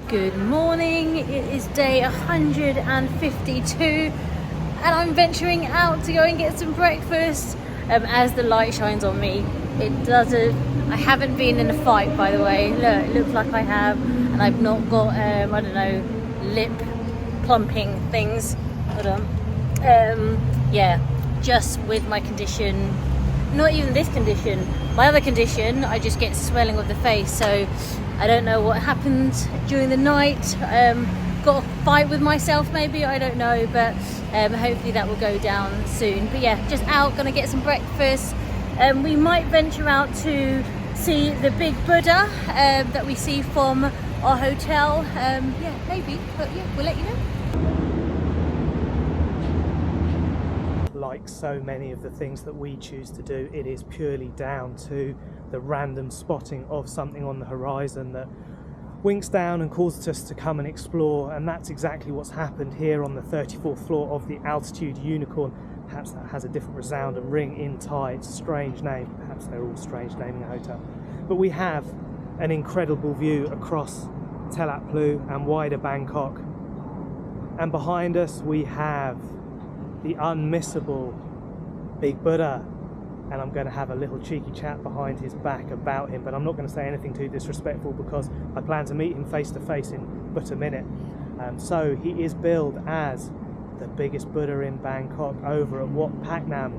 Good morning, it is day 152 and I'm venturing out to go and get some breakfast as the light shines on me. It doesn't, I haven't been in a fight, by the way. Look, it looks like I have, and I've not got, I don't know, lip plumping things. Hold on. Yeah, just with my condition, not even this condition, my other condition, I just get swelling of the face, so I don't know what happened during the night. Got a fight with myself maybe, I don't know, but hopefully that will go down soon. But yeah, just out, gonna get some breakfast. We might venture out to see the big Buddha that we see from our hotel. Yeah, maybe, but yeah, we'll let you know. Like so many of the things that we choose to do, it is purely down to the random spotting of something on the horizon that winks down and causes us to come and explore, and that's exactly what's happened here on the 34th floor of the Altitude Unicorn. Perhaps that has a different resound and ring in Thai, it's a strange name, perhaps they're all strange naming a hotel. But we have an incredible view across Telat Plu and wider Bangkok, and behind us we have the unmissable Big Buddha, and I'm going to have a little cheeky chat behind his back about him, but I'm not going to say anything too disrespectful because I plan to meet him face to face in but a minute. So he is billed as the biggest Buddha in Bangkok over at Wat Paknam,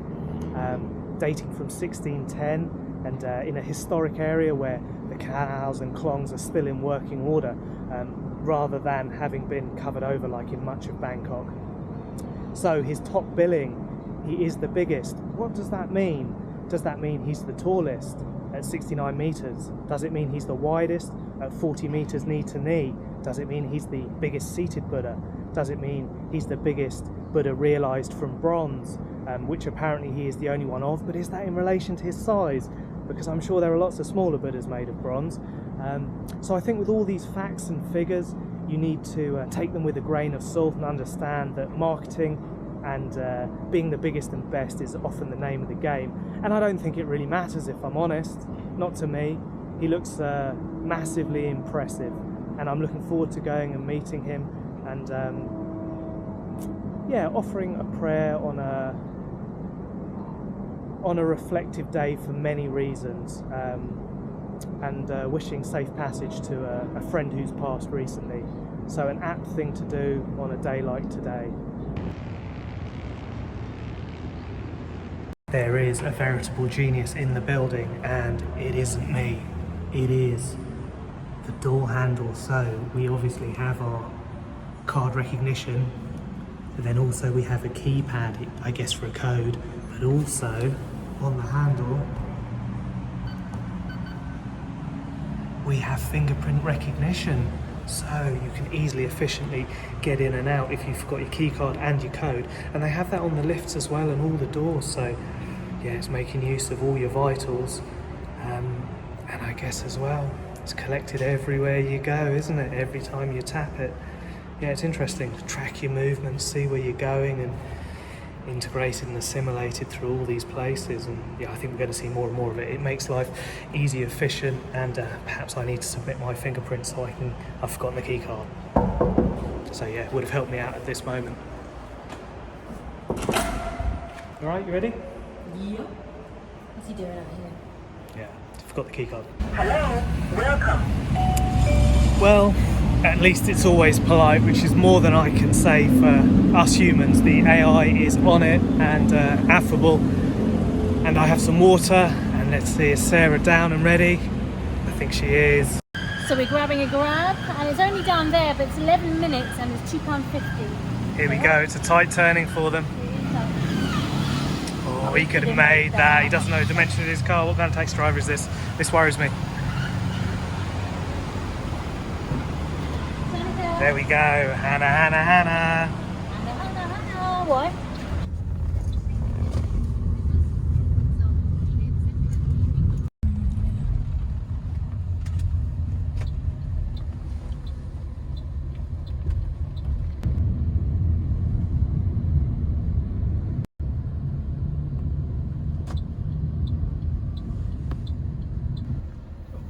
dating from 1610, and in a historic area where the canals and klongs are still in working order, rather than having been covered over like in much of Bangkok. So his top billing, he is the biggest. What does that mean? Does that mean he's the tallest at 69 meters? Does it mean he's the widest at 40 meters knee to knee? Does it mean he's the biggest seated Buddha? Does it mean he's the biggest Buddha realized from bronze, which apparently he is the only one of? But is that in relation to his size? Because I'm sure there are lots of smaller Buddhas made of bronze. So I think with all these facts and figures, you need to take them with a grain of salt and understand that marketing and being the biggest and best is often the name of the game. And I don't think it really matters, if I'm honest. Not to me. He looks massively impressive, and I'm looking forward to going and meeting him and yeah, offering a prayer on a reflective day for many reasons, and wishing safe passage to a friend who's passed recently. So an apt thing to do on a day like today. There is a veritable genius in the building, and it isn't me. It is the door handle. So we obviously have our card recognition, but then also we have a keypad, I guess for a code, but also on the handle we have fingerprint recognition, so you can easily, efficiently get in and out if you've got your key card and your code. And they have that on the lifts as well and all the doors, so yeah, it's making use of all your vitals, and I guess as well it's collected everywhere you go, isn't it? Every time you tap it. Yeah, it's interesting to track your movements, see where you're going, and integrated and assimilated through all these places. And yeah, I think we're going to see more and more of it. It makes life easy, efficient, and perhaps I need to submit my fingerprint so I've forgotten the key card. So yeah, it would have helped me out at this moment. All right, you ready? Yeah. What's he doing out here? Yeah, forgot the key card. Hello, welcome. Well, at least it's always polite, which is more than I can say for us humans. The AI is on it and affable. And I have some water, and let's see, is Sarah down and ready? I think she is. So we're grabbing a grab, and it's only down there, but it's 11 minutes and it's £2.50. Here we go, it's a tight turning for them. Oh, he could have made that. He doesn't know the dimension of his car. What kind of taxi driver is this? This worries me. There we go, Hannah, Hannah, Hannah. Hannah, Hannah, Hannah. What?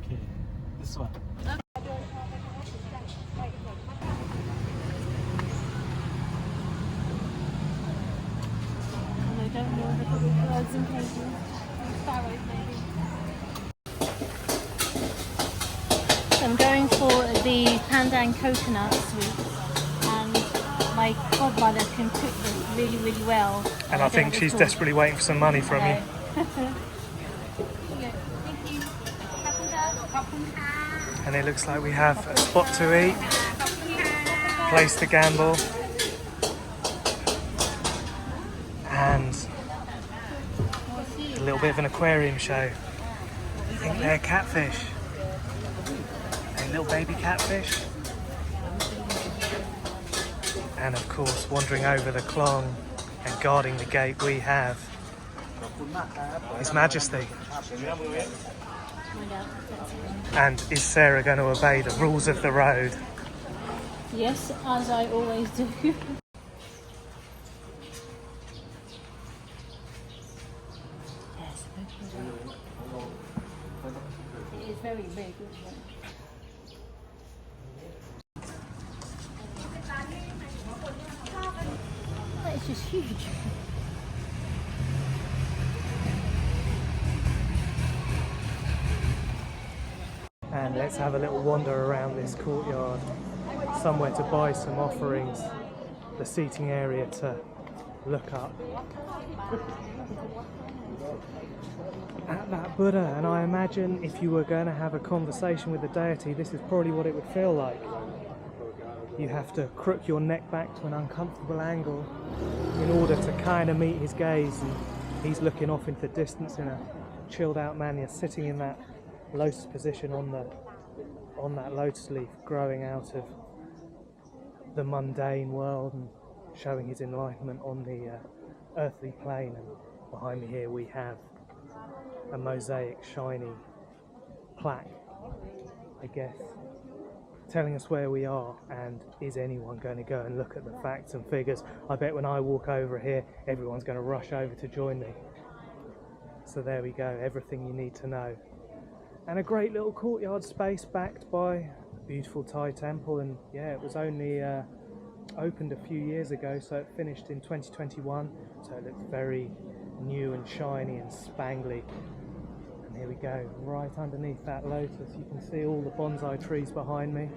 Okay, this one. Birds and cages. Sparrows maybe. So I'm going for the pandan coconut sweets, and my godmother can cook this really, really well. And I think she's desperately waiting for some money from you. Thank you. And it looks like we have a spot to eat, place to gamble, and a little bit of an aquarium show. I think they're catfish. A little baby catfish. And of course, wandering over the Klong and guarding the gate we have His Majesty. And is Sarah going to obey the rules of the road? Yes, as I always do. Yes, it is very big, isn't it? That is just huge. And let's have a little wander around this courtyard. Somewhere to buy some offerings. The seating area to look up. At that Buddha, and I imagine if you were going to have a conversation with the deity, this is probably what it would feel like. You have to crook your neck back to an uncomfortable angle in order to kind of meet his gaze, and he's looking off into the distance in a chilled out manner, sitting in that lotus position on that lotus leaf, growing out of the mundane world and showing his enlightenment on the earthly plane. And behind me here we have a mosaic shiny plaque, I guess, telling us where we are. And is anyone going to go and look at the facts and figures? I bet when I walk over here everyone's going to rush over to join me. So there we go, everything you need to know. And a great little courtyard space backed by a beautiful Thai temple. And yeah, it was only opened a few years ago, so it finished in 2021, so it looks very new and shiny and spangly. And here we go, right underneath that lotus you can see all the bonsai trees behind me.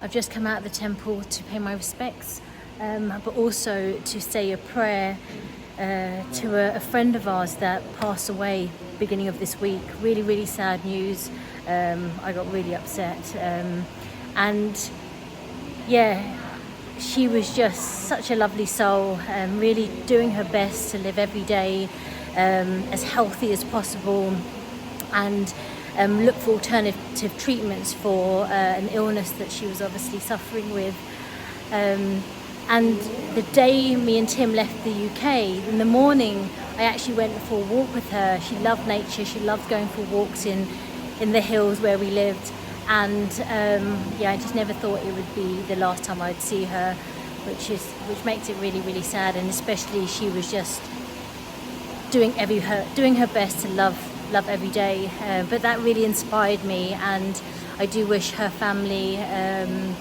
I've just come out of the temple to pay my respects, but also to say a prayer to a friend of ours that passed away beginning of this week. Really, really sad news. I got really upset. And yeah, she was just such a lovely soul, really doing her best to live every day as healthy as possible, and look for alternative treatments for an illness that she was obviously suffering with. And the day me and Tim left the UK, in the morning I actually went for a walk with her. She loved nature, she loved going for walks in the hills where we lived, and yeah, I just never thought it would be the last time I'd see her, which makes it really, really sad. And especially she was just doing her best to love every day, but that really inspired me, and I do wish her family and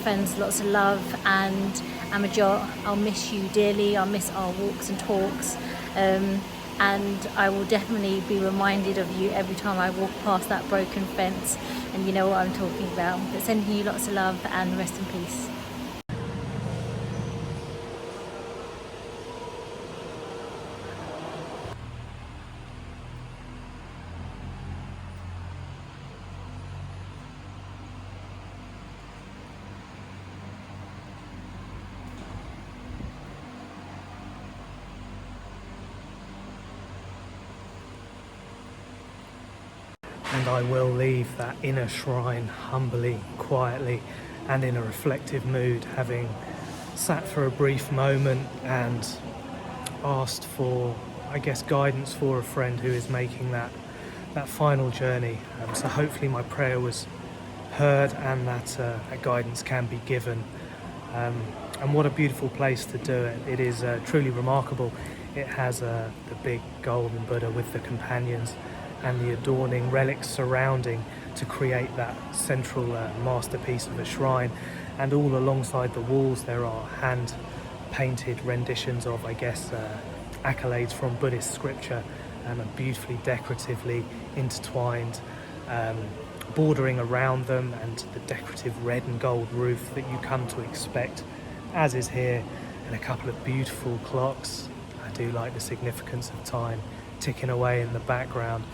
friends lots of love. And Amajot, I'll miss you dearly. I'll miss our walks and talks, and I will definitely be reminded of you every time I walk past that broken fence, and you know what I'm talking about. But sending you lots of love, and rest in peace. and I will leave that inner shrine humbly, quietly, and in a reflective mood, having sat for a brief moment and asked for, I guess, guidance for a friend who is making that final journey. So hopefully my prayer was heard, and that guidance can be given. And what a beautiful place to do it. It is truly remarkable. It has the big golden Buddha with the companions and the adorning relics surrounding to create that central masterpiece of a shrine. And all alongside the walls there are hand painted renditions of, I guess, accolades from Buddhist scripture, and beautifully decoratively intertwined, bordering around them, and the decorative red and gold roof that you come to expect, as is here, and a couple of beautiful clocks. I do like the significance of time ticking away in the background.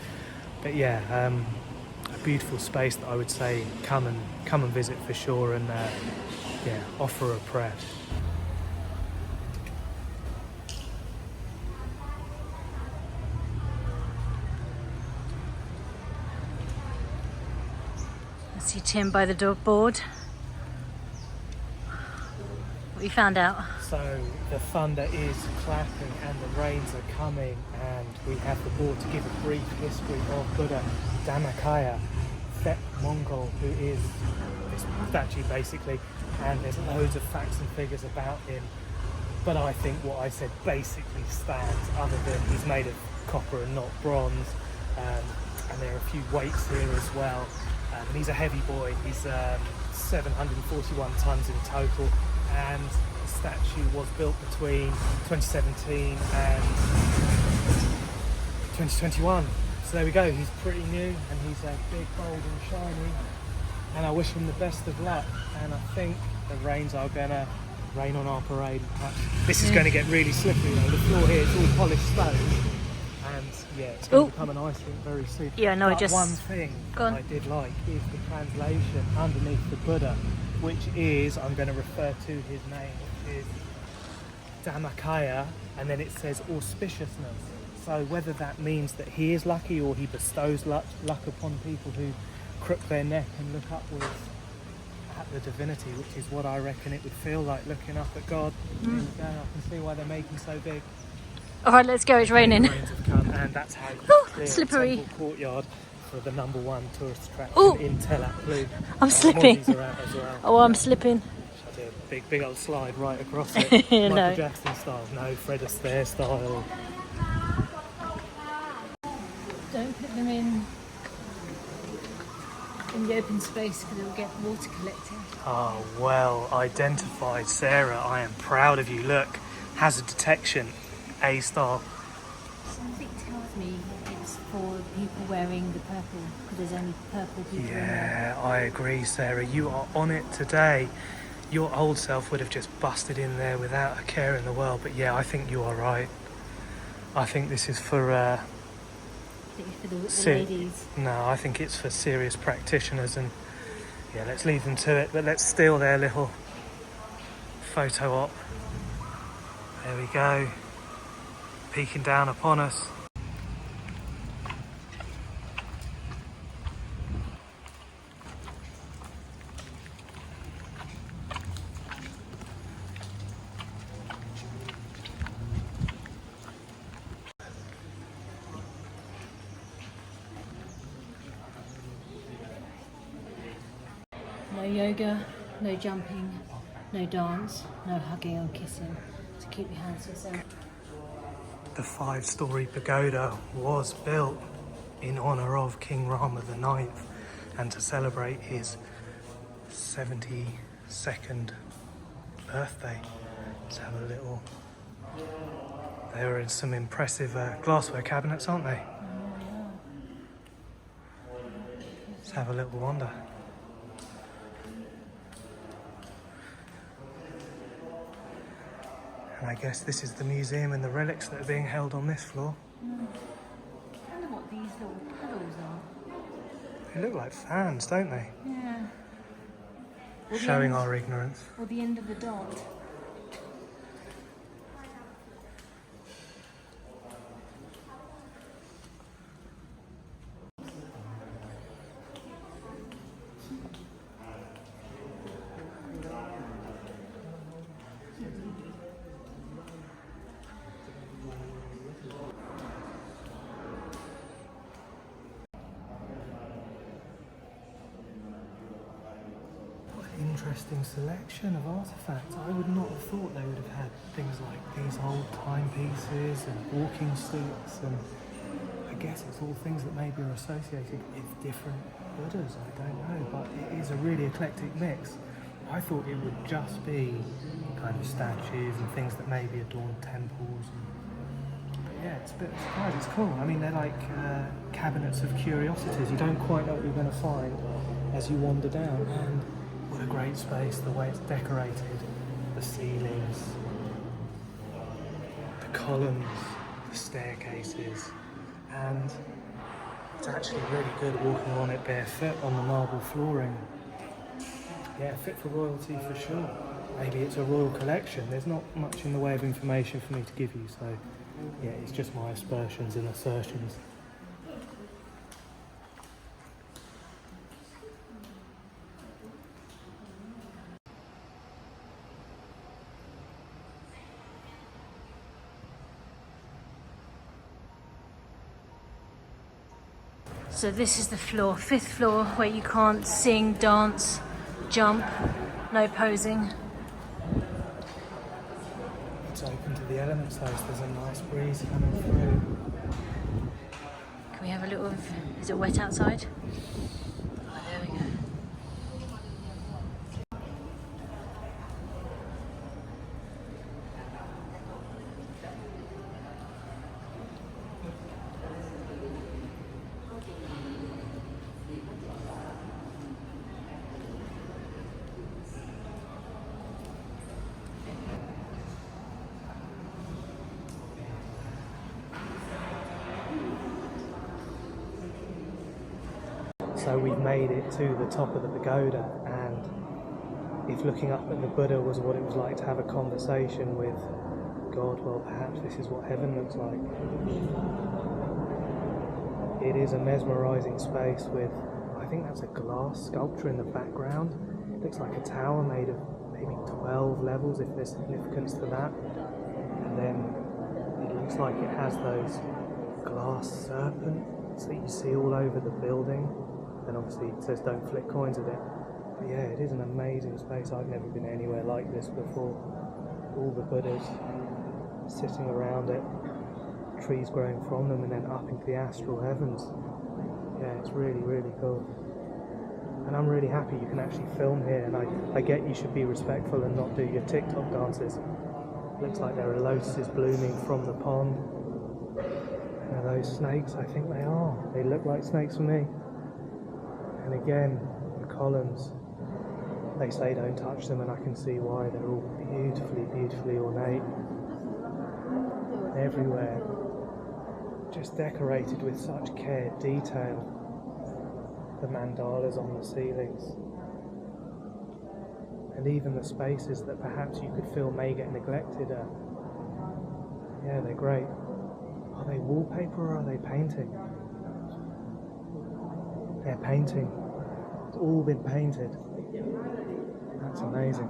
But yeah, a beautiful space that I would say come and visit for sure, and offer a prayer. I see Tim by the board. What you found out? So the thunder is clapping and the rains are coming, and we have the board to give a brief history of Buddha Dhammakaya, Sept Mongol, who is this statue basically, and there's loads of facts and figures about him. But I think what I said basically stands, other than he's made of copper and not bronze, and there are a few weights here as well. And he's a heavy boy. He's 741 tons in total, and the statue was built between 2017 and 2021. So there we go. He's pretty new, and he's big, bold and shiny, and I wish him the best of luck. And I think the rains are gonna rain on our parade. This is going to get really slippery though. The floor here is all polished stone, and yeah, it's going to become an ice rink very soon. Yeah, no, but just one thing I did like is the translation underneath the Buddha, which is, I'm going to refer to his name, which is Dhammakaya, and then it says auspiciousness. So whether that means that he is lucky, or he bestows luck upon people who crook their neck and look upwards at the divinity, which is what I reckon it would feel like, looking up at God. There we go. I can see why they're making so big. All right, let's go. It's raining. The rains have come, and that's how you clear slippery. the temple courtyard for the #1 tourist attraction in Tel Aviv. I'm slipping. Mozzies are out as well. Oh, I'm slipping. I did a big old slide right across it. No. Michael Jackson style. No, Fred Astaire style. Don't put them in the open space, because it will get water collecting. Oh, well identified, Sarah. I am proud of you. Look, hazard detection, A star. Something tells me it's for people wearing the purple, because there's only purple people in there. Yeah, I agree, Sarah. You are on it today. Your old self would have just busted in there without a care in the world. But yeah, I think you are right. I think this is for For the ladies. No, I think it's for serious practitioners, and yeah, let's leave them to it, but let's steal their little photo op. There we go, peeking down upon us. No yoga, no jumping, no dance, no hugging or kissing. So keep your hands to yourself. The 5-story pagoda was built in honour of King Rama IX, and to celebrate his 72nd birthday. Let's have a little... They were in some impressive glassware cabinets, aren't they? Let's have a little wander. And I guess this is the museum and the relics that are being held on this floor. I wonder what these little pedals are. They look like fans, don't they? Yeah. Or the Showing end- our ignorance. Or the end of the dot. interesting selection of artifacts. I would not have thought they would have had things like these old timepieces and walking sticks, and I guess it's all things that maybe are associated with different Buddhas, I don't know, but it is a really eclectic mix. I thought it would just be kind of statues and things that maybe adorn temples. But yeah, it's a bit of a surprise. It's cool. I mean, they're like cabinets of curiosities. You don't quite know what you're going to find as you wander down. And what a great space, the way it's decorated, the ceilings, the columns, the staircases, and it's actually really good walking on it barefoot on the marble flooring. Yeah, fit for royalty for sure. Maybe it's a royal collection. There's not much in the way of information for me to give you, so yeah, it's just my aspersions and assertions. So this is the floor, 5th floor, where you can't sing, dance, jump, no posing. It's open to the elements though, so there's a nice breeze coming through. Can we have a little, is it wet outside? Oh, there we go. So we've made it to the top of the pagoda, and if looking up at the Buddha was what it was like to have a conversation with God, well, perhaps this is what heaven looks like. It is a mesmerising space with, I think that's a glass sculpture in the background. It looks like a tower made of maybe 12 levels, if there's significance to that. And then it looks like it has those glass serpents that you see all over the building. And obviously it says don't flick coins at it. But yeah, it is an amazing space. I've never been anywhere like this before. All the Buddhas sitting around it, trees growing from them, and then up into the astral heavens. Yeah, it's really, really cool. And I'm really happy you can actually film here, and I get you should be respectful and not do your TikTok dances. Looks like there are lotuses blooming from the pond. And are those snakes? I think they are. They look like snakes for me. And again, the columns, they say don't touch them, and I can see why. They're all beautifully, beautifully ornate. Everywhere. Just decorated with such care, detail. The mandalas on the ceilings. And even the spaces that perhaps you could feel may get neglected. Yeah, they're great. Are they wallpaper or are they painting? They're painting. It's all been painted. That's amazing.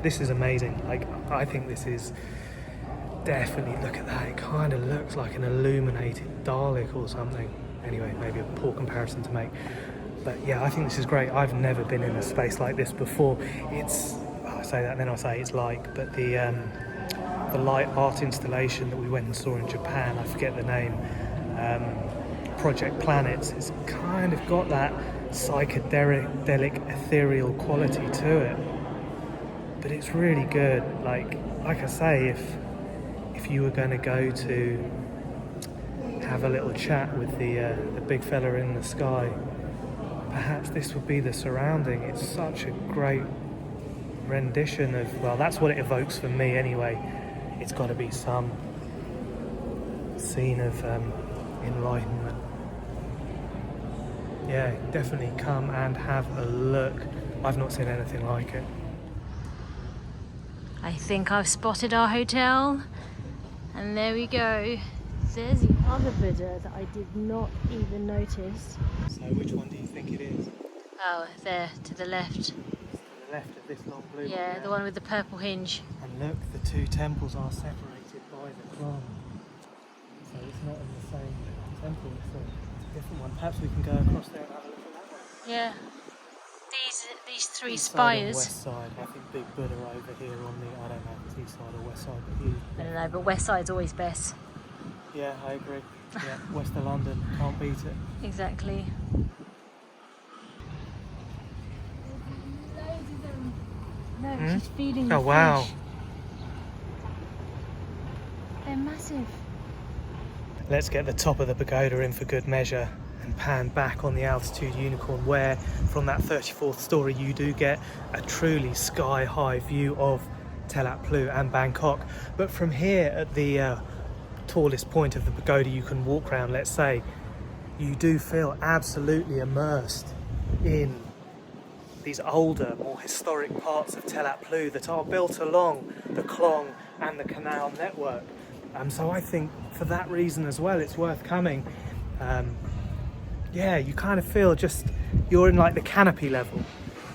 This is amazing. Like, I think this is definitely, look at that, it kind of looks like an illuminated Dalek or something. Anyway, maybe a poor comparison to make, but yeah, I think this is great. I've never been in a space like this before. It's, I say that and then I'll say it's like, but the light art installation that we went and saw in Japan, I forget the name, Project Planets, it's kind of got that psychedelic ethereal quality to it, but it's really good. Like I say, if you were going to go to have a little chat with the big fella in the sky, perhaps this would be the surrounding. It's such a great rendition of, well, that's what it evokes for me anyway. It's got to be some scene of enlightenment. Yeah, definitely come and have a look. I've not seen anything like it. I think I've spotted our hotel, and there we go. There's other Buddha that I did not even notice. So which one do you think it is? Oh, there, to the left. To the left of this long blue Yeah, one. the one with the purple hinge. And look, the two temples are separated by the cloth. So it's not in the same temple, it's a different one. Perhaps we can go across there and have a look at that one. Yeah. These three East side and spires. west side. I think Big Buddha over here on the, I don't know if it's east side or west side, but he. I don't know, but west side's always best. Yeah, I agree. Yeah, west of London, can't beat it. Exactly. No, she's feeding the Oh wow. fish. They're massive. Let's get the top of the pagoda in for good measure and pan back on the altitude unicorn, where from that 34th story you do get a truly sky high view of Telat Plu and Bangkok. But from here at the tallest point of the pagoda you can walk around, let's say, you do feel absolutely immersed in these older, more historic parts of Telat Plu that are built along the Klong and the canal network. So I think for that reason as well, it's worth coming. Yeah, you kind of feel just, you're in like the canopy level,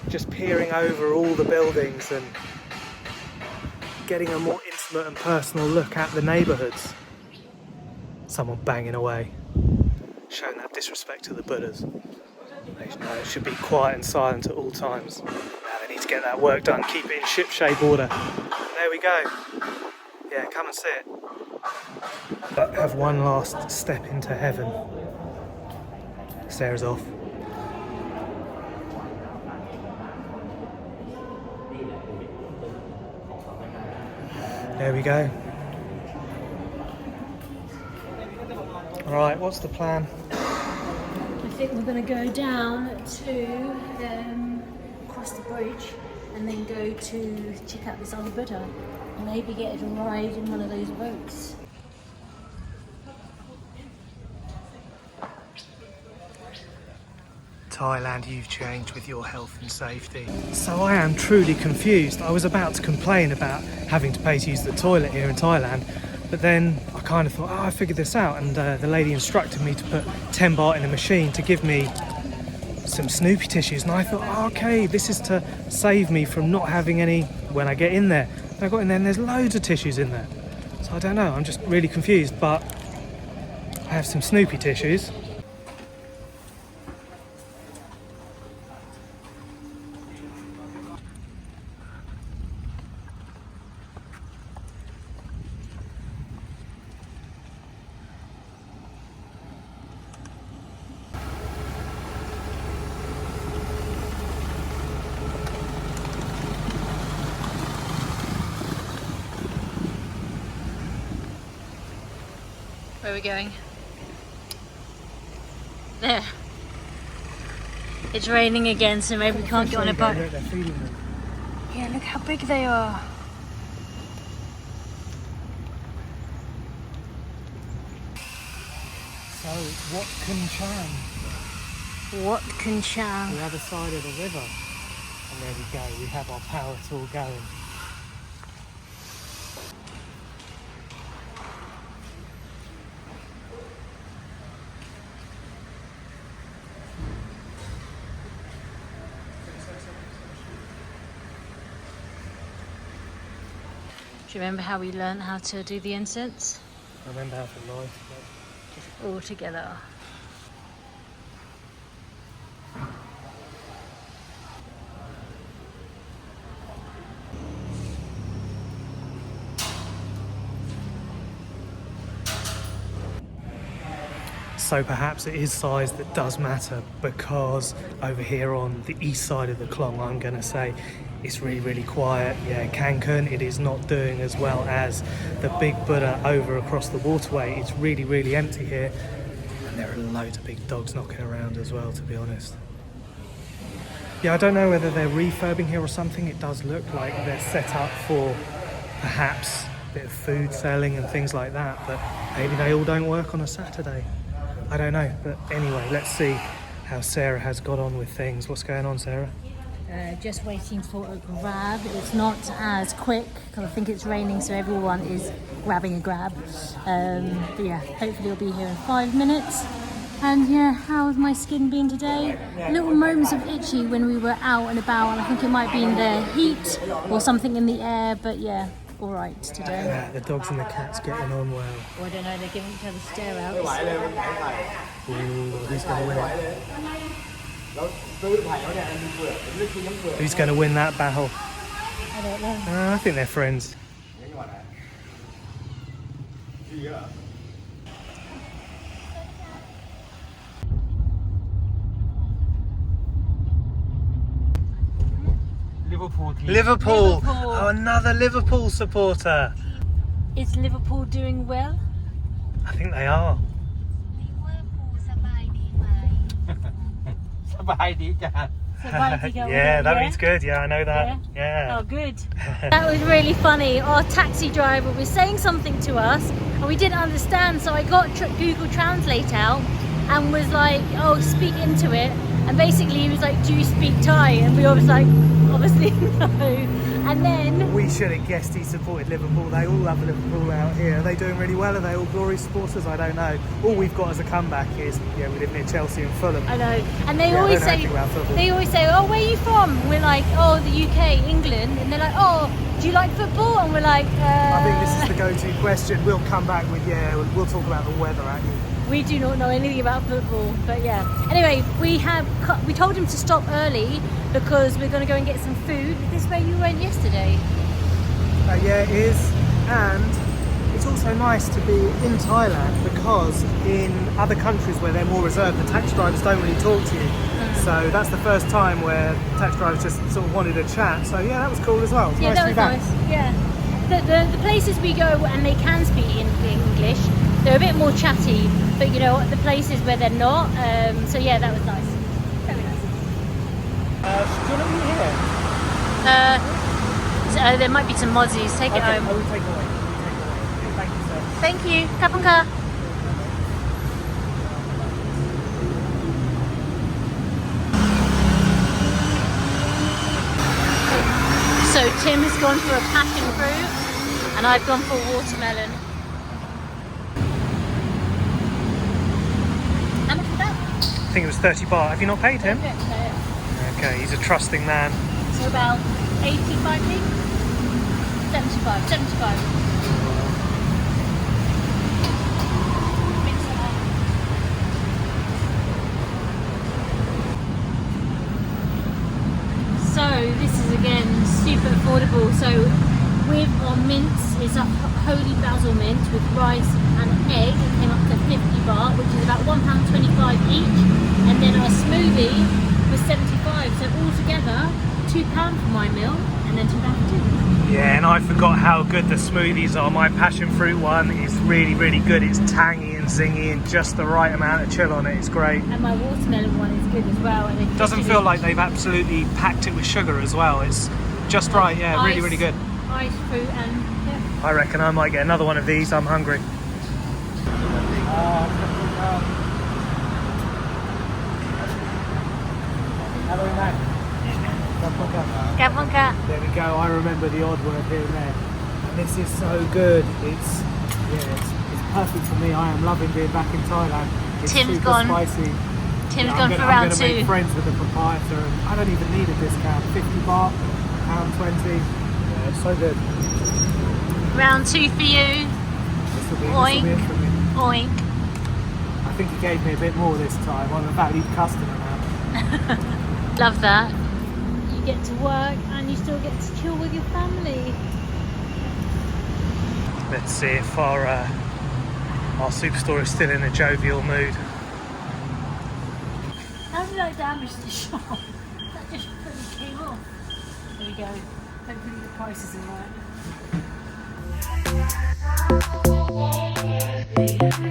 just peering over all the buildings and getting a more intimate and personal look at the neighbourhoods. Someone banging away, showing that disrespect to the Buddhas. They know it should be quiet and silent at all times. Now they need to get that work done, keep it in ship-shape order. There we go. Yeah, come and see it. Have one last step into heaven. Sarah's off. There we go. Alright, what's the plan? I think we're going to go down to cross the bridge and then go to check out this other Buddha and maybe get a ride in one of those boats. Thailand, you've changed with your health and safety. So I am truly confused. I was about to complain about having to pay to use the toilet here in Thailand, but then I kind of thought, oh, I figured this out, and the lady instructed me to put 10 baht in a machine to give me some Snoopy tissues, and I thought, oh, okay, this is to save me from not having any when I get in there. And I got in there and there's loads of tissues in there. So I don't know, I'm just really confused, but I have some Snoopy tissues. Where are we going? There. It's raining again, so maybe we can't get on a boat. They're feeding them. Yeah, look how big they are. So, Wat Paknam, Wat Paknam. the other side of the river. And there we go, we have our power tool going. Do you remember how we learned how to do the incense? I remember how to lie. All together. So perhaps it is size that does matter, because over here on the east side of the Klong, I'm going to say it's really, really quiet. Yeah, Cancun, it is not doing as well as the Big Buddha over across the waterway. It's really, really empty here. And there are loads of big dogs knocking around as well, to be honest. Yeah, I don't know whether they're refurbing here or something. It does look like they're set up for perhaps a bit of food selling and things like that, but maybe they all don't work on a Saturday. I don't know, but anyway, let's see how Sarah has got on with things. What's going on, Sarah? Just waiting for a grab. It's not as quick because I think it's raining, so everyone is grabbing a grab. But yeah, hopefully it'll be here in 5 minutes. And yeah, how's my skin been today? Little moments of itchy when we were out and about, and I think it might be in the heat or something in the air, but yeah, all right today. Yeah, the dogs and the cats getting on well. Oh, I don't know, they're giving each other stare outs. Ooh, who's going to win it? Who's going to win that battle? I don't know. I think they're friends. Liverpool! Oh, another Liverpool supporter! Is Liverpool doing well? I think they are. Yeah, that means good. Yeah, I know that. Yeah. Oh, good. That was really funny. Our taxi driver was saying something to us and we didn't understand, so I got Google Translate out and was like, oh, speak into it. And basically he was like, do you speak Thai? And we all was like, obviously no. And then we should have guessed he supported Liverpool. They all love Liverpool out here. Are they doing really well? Are they all glorious supporters? I don't know. All we've got as a comeback is, we live near Chelsea and Fulham. I know. And they always say, oh, where are you from? We're like, oh, the UK, England. And they're like, oh, do you like football? And we're like, I think this is the go-to question. We'll come back with, we'll talk about the weather actually. We do not know anything about football, but yeah. Anyway, we told him to stop early because we're going to go and get some food. This way you went yesterday. Yeah, it is. And it's also nice to be in Thailand because in other countries where they're more reserved, the taxi drivers don't really talk to you. So that's the first time where taxi drivers just sort of wanted to chat. So yeah, that was cool as well. It's nice that to be was back. nice. Yeah. The places we go and they can speak in English, they're a bit more chatty, but you know, the places where they're not, so yeah, that was nice. Very nice. Do you want to eat here? There might be some mozzies. Take it home. I will take away. Thank you, sir. Thank you. Kapunka. So Tim has gone for a passion fruit and I've gone for a watermelon. How much was that? I think it was 30 baht. Have you not paid him? No. Okay, he's a trusting man. So about 85 p? 75. So this is again super affordable. So with our mints, it's a holy basil mint with rice and egg. It came up to 50 baht, which is about £1.25 each. And then our smoothie was 75. So altogether, £2 for my meal, and then £2 for two. Yeah, and I forgot how good the smoothies are. My passion fruit one is really, really good. It's tangy and zingy and just the right amount of chill on it. It's great. And my watermelon one is good as well. And it doesn't feel like they've absolutely packed it with sugar as well. It's just right, yeah, really, really good. Ice fruit and yeah. I reckon I might get another one of these. I'm hungry. Kapunka. There we go. I remember the odd word here and there. And this is so good. It's perfect for me. I am loving being back in Thailand. It's Tim's super gone. Spicy. Tim's gone for round two. I'm going to make friends with the proprietor, and I don't even need a discount. 50 baht, £1.20. Yeah, it's so good. Round two for you. This will be Oink. it for me. Oink. I think he gave me a bit more this time. I'm a valued customer now. Love that. You get to work and you still get to chill with your family. Let's see if our superstore is still in a jovial mood. How did I damage the shop? That just pretty came off. There we go. Hopefully the price isn't right.